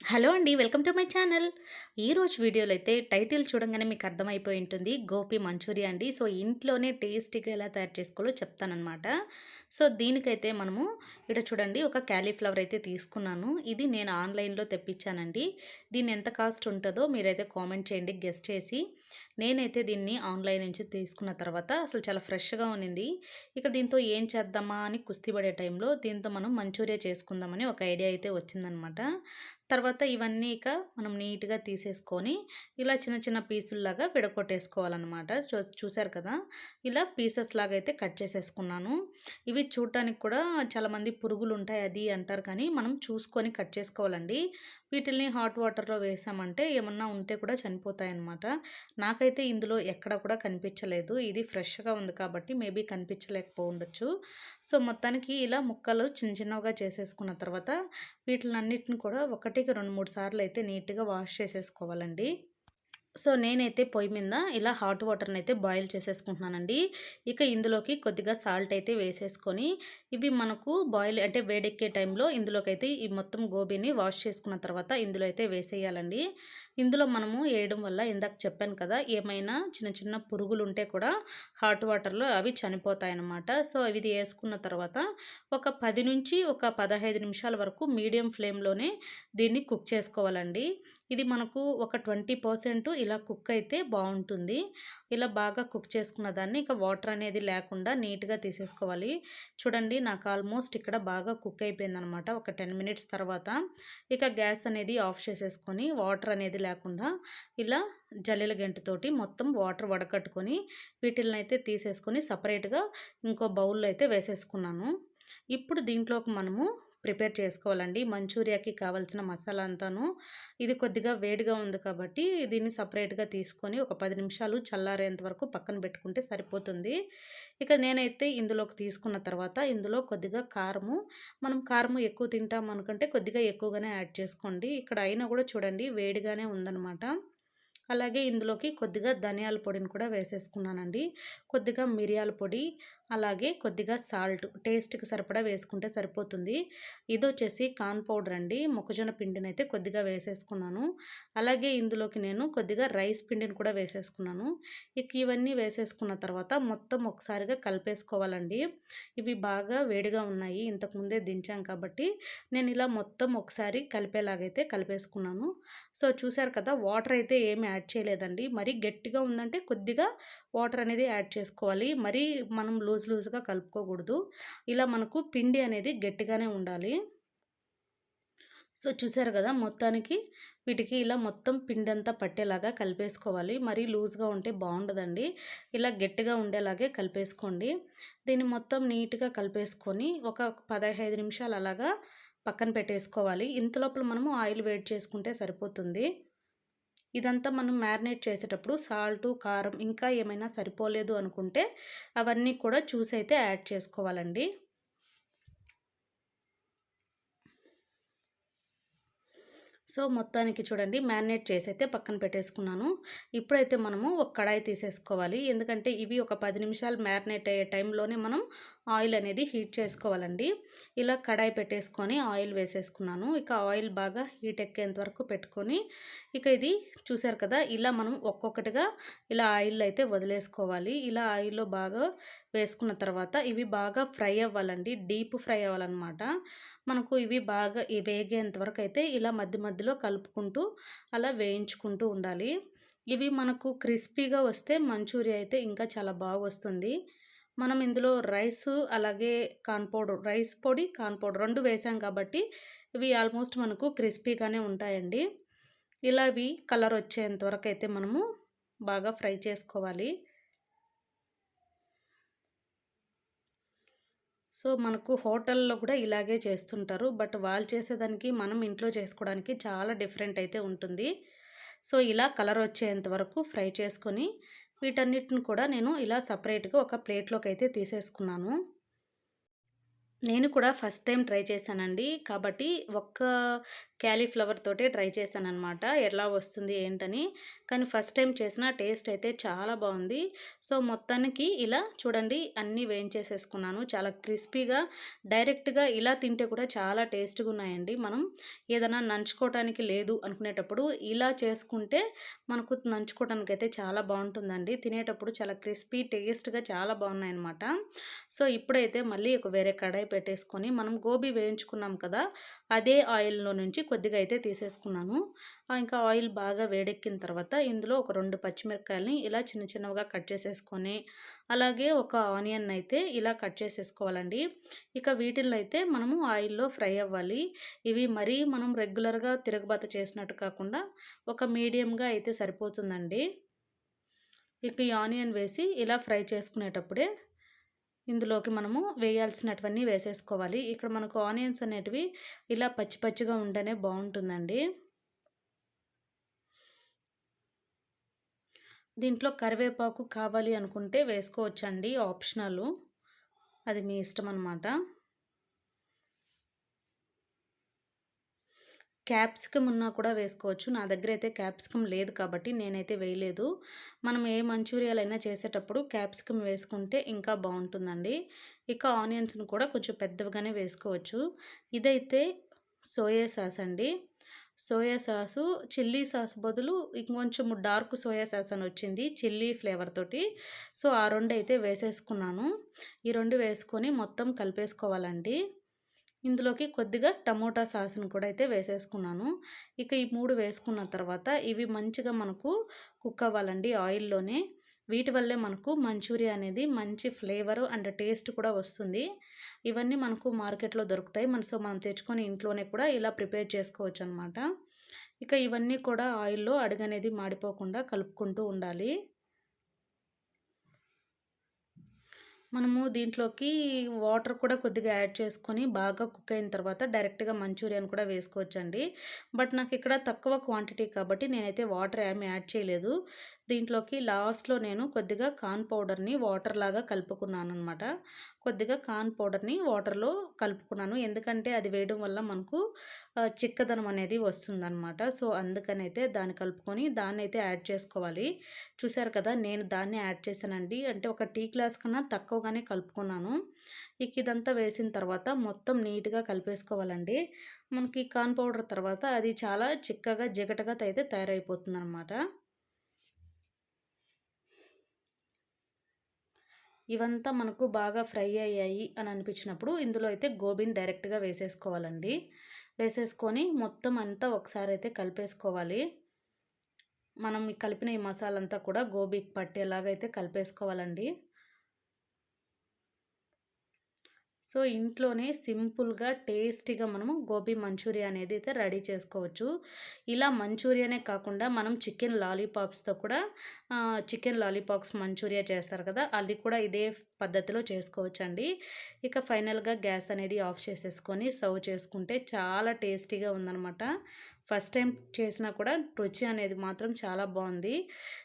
Hello అండి. Welcome to my channel. ఈరోజు వీడియోలో అయితే టైటిల్ చూడంగానే మీకు అర్థమైపోయి ఉంటుంది. గోపి మంచూరియా అండి. సో, ఇంట్లోనే టేస్టీగా ఎలా తయారు చేసుకోవాలో చెప్తాననమాట. సో, దీనికైతే మనము ఇక్కడ చూడండి ఒక క్యాలీఫ్లవర్ అయితే తీసుకున్నాను. ఇది నేను ఆన్‌లైన్‌లో తెప్పించానండి. దీన్ని ఎంత కాస్ట్ ఉంటదో మీరైతే కామెంట్ చేయండి గెస్ చేసి. నేనైతే దీన్ని ఆన్‌లైన్ నుంచి తీసుకున్న తర్వాత అసలు చాలా ఫ్రెష్‌గా ఉన్నింది. ఇక దీంతో ఏం చేద్దామా అని కుస్తీ పడే టైంలో దీంతో మనం మంచూరియా చేసుకుందామని ఒక ఐడియా అయితే వచ్చిందనమాట. తర్వాత ఇవన్నీ ఇక మనం నీట్‌గా తీసేసుకొని, ఇలా చిన్న చిన్న పీసుల్లాగా విడగొట్టేసుకోవాలనమాట. చూసారు కదా! ఇలా పీసెస్ లాగా అయితే కట్ చేసేసుకున్నాను. ఇవి చూడటానికి కూడా చాలామంది పురుగులుంటాయి అది అంటారు కానీ, మనం చూసుకొని కట్ చేసుకోవాలండి. వీటిల్ని హాట్ వాటర్‌లో వేసామంటే ఏమన్నా ఉంటే కూడా చనిపోతాయన్నమాట. నాకైతే ఇందులో ఎక్కడ కూడా కనిపించలేదు. ఇది ఫ్రెష్‌గా ఉంది కాబట్టి మేబీ కనిపించలేకపోవుండొచ్చు. సో, మొత్తానికి ఇలా ముక్కలు చిన్న చిన్నవిగా చేసేసుకున్న తర్వాత వీటిలన్నిటిని కూడా ఒకటికి 2, 3 సార్లు అయితే నీట్‌గా వాష్ చేసేసుకోవాలండి. సో, నేనైతే పొయ్యి మీద ఇలా హాట్ వాటర్‌ని అయితే బాయిల్ చేసేసుకుంటున్నానండి. ఇక ఇందులోకి కొద్దిగా సాల్ట్ అయితే వేసేసుకొని, ఇవి మనకు బాయిల్ అంటే వేడెక్కే టైంలో ఇందులోకైతే ఈ మొత్తం గోబీని వాష్ చేసుకున్న తర్వాత ఇందులో అయితే వేసేయాలండి. ఇందులో మనము ఏయడం వల్ల ఇందాక చెప్పాను కదా! ఏమైనా చిన్న చిన్న పురుగులుంటే కూడా హాట్ వాటర్‌లో అవి చనిపోతాయన్నమాట. సో, ఇది ఏసుకున్న తర్వాత ఒక 10 నుంచి ఒక 15 నిమిషాల వరకు మీడియం ఫ్లేమ్‌లోనే దీన్ని కుక్ చేసుకోవాలండి. ఇది మనకు ఒక 20% ఇలా కుక్ అయితే బావుంటుంది. ఇలా బాగా కుక్ చేసుకున్న దాన్ని ఇక వాటర్ అనేది లేకుండా నీట్‌గా తీసేసుకోవాలి. చూడండి నాకు ఆల్మోస్ట్ ఇక్కడ బాగా కుక్ అయిపోయిందనమాట. ఒక 10 మినిట్స్ తర్వాత ఇక గ్యాస్ అనేది ఆఫ్ చేసేసుకొని వాటర్ అనేది లేకుండా ఇలా జల్లెల గెంటుతోటి మొత్తం వాటర్ వడకట్టుకొని వీటిల్నైతే తీసేసుకొని సెపరేట్‌గా ఇంకో బౌల్‌లో అయితే వేసేసుకున్నాను. ఇప్పుడు దీంట్లోకి మనము ప్రిపేర్ చేసుకోవాలండి. మంచూరియాకి కావాల్సిన మసాలా అంతాను. ఇది కొద్దిగా వేడిగా ఉంది కాబట్టి దీన్ని సెపరేట్‌గా తీసుకొని ఒక 10 నిమిషాలు చల్లారేంత వరకు పక్కన పెట్టుకుంటే సరిపోతుంది. ఇక నేనైతే ఇందులోకి తీసుకున్న తర్వాత ఇందులో కొద్దిగా కారము, మనం కారము ఎక్కువ తింటాం అనుకుంటే కొద్దిగా ఎక్కువగానే యాడ్ చేసుకోండి. ఇక్కడ అయినా కూడా చూడండి వేడిగానే ఉందనమాట. అలాగే ఇందులోకి కొద్దిగా ధనియాల పొడిని కూడా వేసేసుకున్నానండి. కొద్దిగా మిరియాల పొడి, అలాగే కొద్దిగా సాల్ట్ టేస్ట్‌కి సరిపడా వేసుకుంటే సరిపోతుంది. ఇదొచ్చేసి కార్న్ పౌడర్ అండి. మొక్కజొన్న పిండినైతే కొద్దిగా వేసేసుకున్నాను. అలాగే ఇందులోకి నేను కొద్దిగా రైస్ పిండిని కూడా వేసేసుకున్నాను. ఇక ఇవన్నీ వేసేసుకున్న తర్వాత మొత్తం ఒకసారిగా కలిపేసుకోవాలండి. ఇవి బాగా వేడిగా ఉన్నాయి. ఇంతకుముందే దించాం కాబట్టి నేను ఇలా మొత్తం ఒకసారి కలిపేలాగైతే కలిపేసుకున్నాను. సో, చూసారు కదా! వాటర్ అయితే ఏమి యాడ్ చేయలేదండి. మరీ గట్టిగా ఉందంటే కొద్దిగా వాటర్ అనేది యాడ్ చేసుకోవాలి. మరీ మనం లూజ్‌గా కలుపుకోకూడదు. ఇలా మనకు పిండి అనేది గట్టిగానే ఉండాలి. సో, చూసారు గదా! మొత్తానికి వీటికి ఇలా మొత్తం పిండంతా పట్టేలాగా కలిపేసుకోవాలి. మరీ లూజ్‌గా ఉంటే బావుండదండి. ఇలా గట్టిగా ఉండేలాగే కలిపేసుకోండి. దీన్ని మొత్తం నీట్‌గా కలిపేసుకొని ఒక 15 నిమిషాలు అలాగా పక్కన పెట్టేసుకోవాలి. ఇంతలోపల మనము ఆయిల్ వేడి చేసుకుంటే సరిపోతుంది. ఇదంతా మనం మ్యారినేట్ చేసేటప్పుడు సాల్టు, కారం ఇంకా ఏమైనా సరిపోలేదు అనుకుంటే అవన్నీ కూడా చూసైతే యాడ్ చేసుకోవాలండి. సో, మొత్తానికి చూడండి మ్యారినేట్ చేసైతే పక్కన పెట్టేసుకున్నాను. ఇప్పుడైతే మనము ఒక కడాయి తీసేసుకోవాలి. ఎందుకంటే ఇవి ఒక 10 నిమిషాలు మ్యారినేట్ అయ్యే టైంలోనే మనం ఆయిల్ అనేది హీట్ చేసుకోవాలండి. ఇలా కడాయి పెట్టేసుకొని ఆయిల్ వేసేసుకున్నాను. ఇక ఆయిల్ బాగా హీట్ ఎక్కేంత వరకు పెట్టుకొని ఇక ఇది చూసారు కదా! ఇలా మనం ఒక్కొక్కటిగా ఇలా ఆయిల్‌లో అయితే వదిలేసుకోవాలి. ఇలా ఆయిల్‌లో బాగా వేసుకున్న తర్వాత ఇవి బాగా ఫ్రై అవ్వాలండి. డీప్ ఫ్రై అవ్వాలనమాట. మనకు ఇవి బాగా వేగేంత వరకైతే ఇలా మధ్య మధ్యలో కలుపుకుంటూ అలా వేయించుకుంటూ ఉండాలి. ఇవి మనకు క్రిస్పీగా వస్తే మంచూరియా అయితే ఇంకా చాలా బాగొస్తుంది. మనం ఇందులో రైసు అలాగే కార్న్ పౌడర్ రైస్ పొడి, కార్న్ పౌడర్ 2 వేసాం కాబట్టి ఇవి ఆల్మోస్ట్ మనకు క్రిస్పీగానే ఉంటాయండి. ఇలా ఇవి కలర్ వచ్చేంత వరకైతే మనము బాగా ఫ్రై చేసుకోవాలి. సో, మనకు హోటల్‌లో కూడా ఇలాగే చేస్తుంటారు. బట్ వాళ్ళు చేసేదానికి, మనం ఇంట్లో చేసుకోవడానికి చాలా డిఫరెంట్ అయితే ఉంటుంది. సో, ఇలా కలర్ వచ్చేంత వరకు ఫ్రై చేసుకొని, వీటన్నిటిని కూడా నేను ఇలా సెపరేట్‌గా ఒక ప్లేట్‌లోకైతే తీసేసుకున్నాను. నేను కూడా ఫస్ట్ టైం ట్రై చేశానండి. కాబట్టి ఒక్క క్యాలీఫ్లవర్ తోటే ట్రై చేశాననమాట. ఎలా వస్తుంది ఏంటని. కానీ ఫస్ట్ టైం చేసిన టేస్ట్ అయితే చాలా బావుంది. సో, మొత్తానికి ఇలా చూడండి అన్నీ వేయించేసేసుకున్నాను. చాలా క్రిస్పీగా డైరెక్ట్‌గా ఇలా తింటే కూడా చాలా టేస్ట్‌గున్నాయండి. మనం ఏదైనా నంచుకోవటానికి లేదు అనుకునేటప్పుడు ఇలా చేసుకుంటే మనకు నంచుకోవటానికైతే చాలా బావుంటుందండి. తినేటప్పుడు చాలా క్రిస్పీ టేస్ట్‌గా చాలా బావున్నాయన్నమాట. సో, ఇప్పుడైతే మళ్ళీ ఒక వేరే కడాయి పెట్టేసుకొని మనం గోబీ వేయించుకున్నాం కదా! అదే ఆయిల్‌లో నుంచి కొద్దిగా అయితే తీసేసుకున్నాను. ఇంకా ఆయిల్ బాగా వేడెక్కిన తర్వాత ఇందులో ఒక 2 పచ్చిమిరపకాయలని ఇలా చిన్న చిన్నవిగా కట్ చేసేసుకొని, అలాగే ఒక ఆనియన్ అయితే ఇలా కట్ చేసేసుకోవాలండి. ఇక వీటిల్లో అయితే మనము ఆయిల్‌లో ఫ్రై అవ్వాలి. ఇవి మరీ మనం రెగ్యులర్‌గా తిరగబాత చేసినట్టు కాకుండా ఒక మీడియంగా అయితే సరిపోతుందండి. ఇక ఈ ఆనియన్ వేసి ఇలా ఫ్రై చేసుకునేటప్పుడే ఇందులోకి మనము వేయాల్సినటువన్నీ వేసేసుకోవాలి. ఇక్కడ మనకు ఆనియన్స్ అనేటివి ఇలా పచ్చి పచ్చిగా ఉంటేనే బావుంటుందండి. దీంట్లో కరివేపాకు కావాలి అనుకుంటే వేసుకోవచ్చండి. ఆప్షనలు. అది మీ ఇష్టం అనమాట. క్యాప్సికమ్ ఉన్నా కూడా వేసుకోవచ్చు. నా దగ్గరైతే క్యాప్సికమ్ లేదు కాబట్టి నేనైతే వేయలేదు. మనం ఏ మంచూరియాలైనా చేసేటప్పుడు క్యాప్సికమ్ వేసుకుంటే ఇంకా బావుంటుందండి. ఇక ఆనియన్స్‌ని కూడా కొంచెం పెద్దవిగానే వేసుకోవచ్చు. ఇదైతే సోయా సాస్ అండి. సోయా సాసు, చిల్లీ సాస్ బదులు ఇంకొంచెం డార్క్ సోయా సాస్ అని వచ్చింది. చిల్లీ ఫ్లేవర్ తోటి. సో, ఆ 2 అయితే వేసేసుకున్నాను. ఈ 2 వేసుకొని మొత్తం కలిపేసుకోవాలండి. ఇందులోకి కొద్దిగా టమోటా సాస్‌ని కూడా అయితే వేసేసుకున్నాను. ఇక ఈ 3 వేసుకున్న తర్వాత ఇవి మంచిగా మనకు కుక్ అవ్వాలండి ఆయిల్‌లోనే. వీటి వల్లే మనకు మంచూరియా అనేది మంచి ఫ్లేవరు అండ్ టేస్ట్ కూడా వస్తుంది. ఇవన్నీ మనకు మార్కెట్‌లో దొరుకుతాయి. మనం తెచ్చుకొని ఇంట్లోనే కూడా ఇలా ప్రిపేర్ చేసుకోవచ్చనమాట. ఇక ఇవన్నీ కూడా ఆయిల్‌లో అడుగనేది మాడిపోకుండా కలుపుకుంటూ ఉండాలి. మనము దీంట్లోకి వాటర్ కూడా కొద్దిగా యాడ్ చేసుకొని బాగా కుక్ అయిన తర్వాత డైరెక్ట్‌గా మంచూరియన్ కూడా వేసుకోవచ్చండి. బట్ నాకిక్కడ తక్కువ క్వాంటిటీ కాబట్టి నేనైతే వాటర్ ఏమి యాడ్ చేయలేదు. దీంట్లోకి లాస్ట్‌లో నేను కొద్దిగా కార్న్ పౌడర్‌ని వాటర్‌లాగా కలుపుకున్నాననమాట. కొద్దిగా కార్న్ పౌడర్‌ని వాటర్‌లో కలుపుకున్నాను. ఎందుకంటే అది వేయడం వల్ల మనకు చిక్కదనం అనేది వస్తుందనమాట. సో, అందుకనైతే దాన్ని కలుపుకొని దాన్నైతే యాడ్ చేసుకోవాలి. చూసారు కదా! నేను దాన్నే యాడ్ చేశానండి. అంటే ఒక టీ గ్లాస్ కన్నా తక్కువగానే కలుపుకున్నాను. ఇక ఇదంతా వేసిన తర్వాత మొత్తం నీట్‌గా కలిపేసుకోవాలండి. మనకి కార్న్ పౌడర్ తర్వాత అది చాలా చిక్కగా, జిగటగా అయితే తయారైపోతుందనమాట. ఇవంతా మనకు బాగా ఫ్రై అయ్యాయి అని అనిపించినప్పుడు ఇందులో అయితే గోబీని డైరెక్ట్‌గా వేసేసుకోవాలండి. వేసేసుకొని మొత్తం అంతా ఒకసారి అయితే కలిపేసుకోవాలి. మనం ఈ కలిపిన ఈ మసాలా అంతా కూడా గోబీకి పట్టేలాగా అయితే కలిపేసుకోవాలండి. సో, ఇంట్లోనే సింపుల్‌గా, టేస్టీగా మనము గోబీ మంచూరియా అనేది అయితే రెడీ చేసుకోవచ్చు. ఇలా మంచూరియానే కాకుండా మనం చికెన్ లాలీపాప్స్‌తో కూడా చికెన్ లాలీపాప్స్ మంచూరియా చేస్తారు కదా! అది కూడా ఇదే పద్ధతిలో చేసుకోవచ్చండి. ఇక ఫైనల్‌గా గ్యాస్ అనేది ఆఫ్ చేసేసుకొని సర్వ్ చేసుకుంటే చాలా టేస్టీగా ఉందనమాట. ఫస్ట్ టైం చేసినా కూడా రుచి అనేది మాత్రం చాలా బావుంది.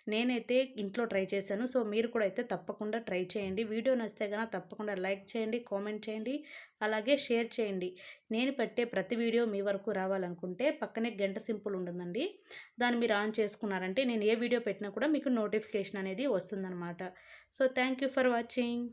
నేనైతే ఇంట్లో ట్రై చేశాను. సో, మీరు కూడా అయితే తప్పకుండా ట్రై చేయండి. వీడియో నచ్చితే గనక తప్పకుండా లైక్ చేయండి, కామెంట్ చేయండి, అలాగే షేర్ చేయండి. నేను పెట్టే ప్రతి వీడియో మీ వరకు రావాలనుకుంటే పక్కనే గంట సింబల్ ఉంటుందండి. దాన్ని మీరు ఆన్ చేసుకున్నారంటే నేను ఏ వీడియో పెట్టినా కూడా మీకు నోటిఫికేషన్ అనేది వస్తుందనమాట. So, thank you for watching.